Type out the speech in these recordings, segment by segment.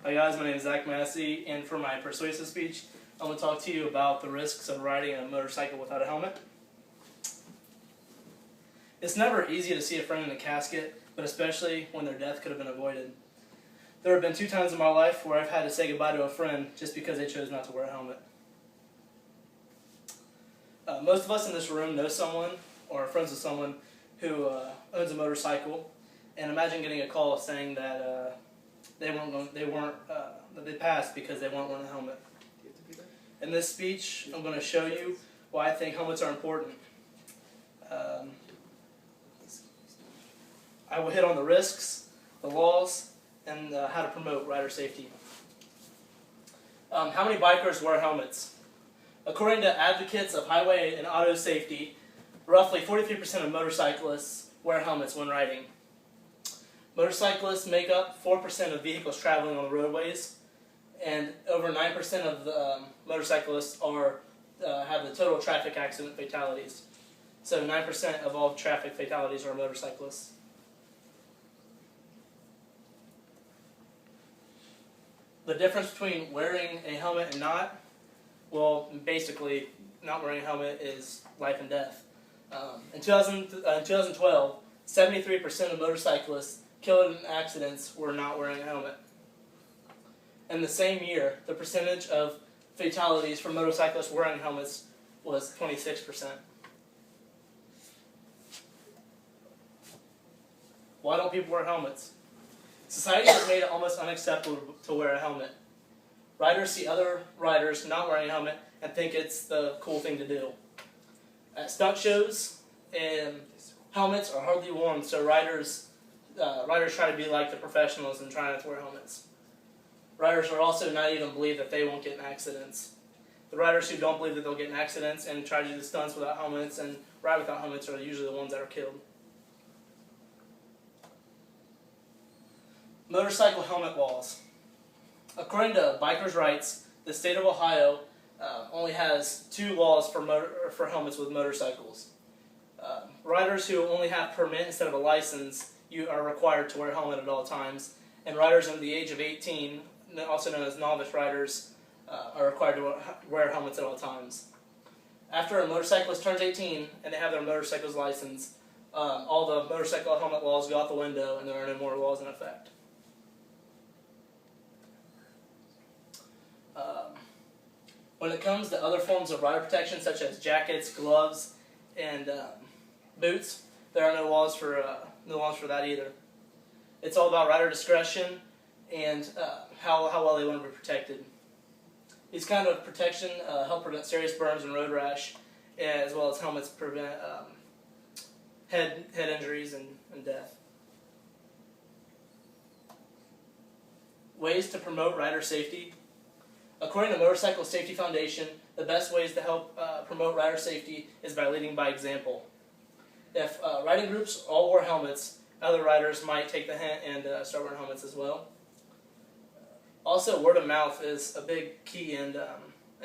Hi guys, my name is Massie, and for my persuasive speech, I'm going to talk to you about the risks of riding a motorcycle without a helmet. It's never easy to see a friend in a casket, but especially when their death could have been avoided. There have been 2 times in my life where I've had to say goodbye to a friend just because they chose not to wear a helmet. Most of us in this room know someone or are friends with someone who owns a motorcycle, and imagine getting a call saying that they passed because they weren't wearing a helmet. In this speech, I'm going to show you why I think helmets are important. I will hit on the risks, the laws, and how to promote rider safety. How many bikers wear helmets? According to advocates of highway and auto safety, roughly 43% of motorcyclists wear helmets when riding. Motorcyclists make up 4% of vehicles traveling on the roadways, and over 9% of the motorcyclists have the total traffic accident fatalities. So 9% of all traffic fatalities are motorcyclists. The difference between wearing a helmet and not, well, basically, not wearing a helmet is life and death. In 2012, 73% of motorcyclists killed in accidents were not wearing a helmet. In the same year, the percentage of fatalities for motorcyclists wearing helmets was 26%. Why don't people wear helmets? Society has made it almost unacceptable to wear a helmet. Riders see other riders not wearing a helmet and think it's the cool thing to do. At stunt shows, helmets are hardly worn, so riders try to be like the professionals and try not to wear helmets. Riders are also naive and believe that they won't get in accidents. The riders who don't believe that they'll get in accidents and try to do the stunts without helmets and ride without helmets are usually the ones that are killed. Motorcycle helmet laws. According to Bikers' Rights, the state of Ohio only has 2 laws for helmets with motorcycles. Riders who only have permit instead of a license are required to wear a helmet at all times, and riders under the age of 18, also known as novice riders, are required to wear helmets at all times. After a motorcyclist turns 18 and they have their motorcycle's license, all the motorcycle helmet laws go out the window and there are no more laws in effect. When it comes to other forms of rider protection, such as jackets, gloves, and boots, there are no laws for that either. It's all about rider discretion and how well they want to be protected. These kind of protection help prevent serious burns and road rash, as well as helmets prevent head injuries and death. Ways to promote rider safety. According to Motorcycle Safety Foundation, the best ways to help promote rider safety is by leading by example. If riding groups all wore helmets, other riders might take the hint and start wearing helmets as well. Also, word of mouth is a big key in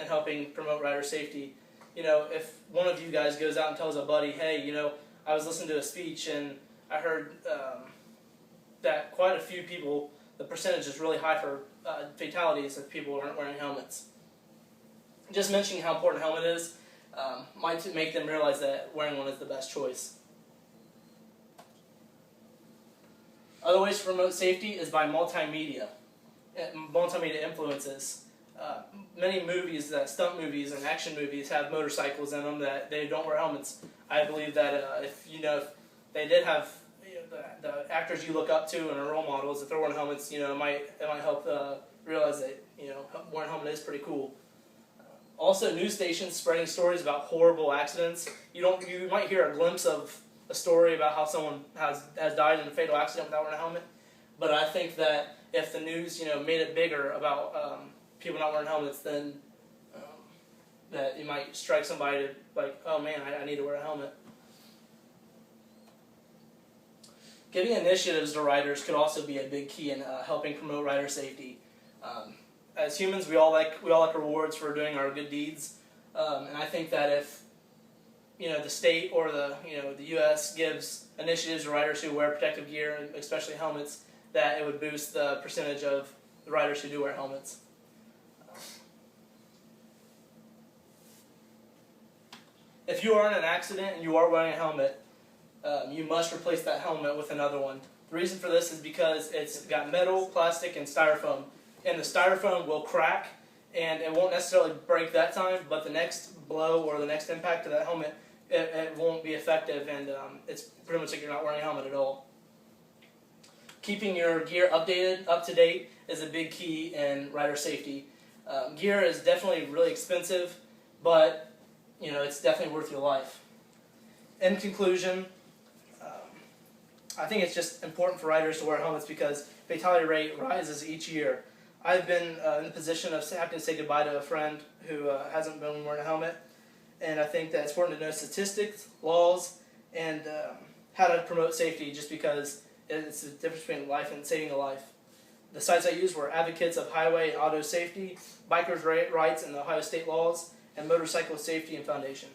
helping promote rider safety. You know, if one of you guys goes out and tells a buddy, hey, you know, I was listening to a speech and I heard that quite a few people, the percentage is really high for fatalities if people aren't wearing helmets. Just mentioning how important a helmet is might make them realize that wearing one is the best choice. Other ways to promote safety is by multimedia influences. Many movies, stunt movies and action movies, have motorcycles in them that they don't wear helmets. I believe that if they did have the actors you look up to and are role models, if they're wearing helmets, it might help realize that wearing a helmet is pretty cool. Also, news stations spreading stories about horrible accidents. You might hear a glimpse of a story about how someone has died in a fatal accident without wearing a helmet. But I think that if the news made it bigger about people not wearing helmets, then that it might strike somebody to like, oh man, I need to wear a helmet. Giving initiatives to riders could also be a big key in helping promote rider safety. As humans, we all like rewards for doing our good deeds, and I think that if the state or the U.S. gives initiatives to riders who wear protective gear, and especially helmets, that it would boost the percentage of the riders who do wear helmets. If you are in an accident and you are wearing a helmet, you must replace that helmet with another one. The reason for this is because it's got metal, plastic, and styrofoam. And the styrofoam will crack, and it won't necessarily break that time, but the next blow or the next impact to that helmet, it won't be effective, and it's pretty much like you're not wearing a helmet at all. Keeping your gear updated, up to date, is a big key in rider safety. Gear is definitely really expensive, but it's definitely worth your life. In conclusion, I think it's just important for riders to wear helmets because fatality rate rises each year. I've been in the position of having to say goodbye to a friend who hasn't been wearing a helmet, and I think that it's important to know statistics, laws, and how to promote safety, just because it's the difference between life and saving a life. The sites I used were advocates of highway and auto safety, bikers' rights and the Ohio state laws, and motorcycle safety and foundation.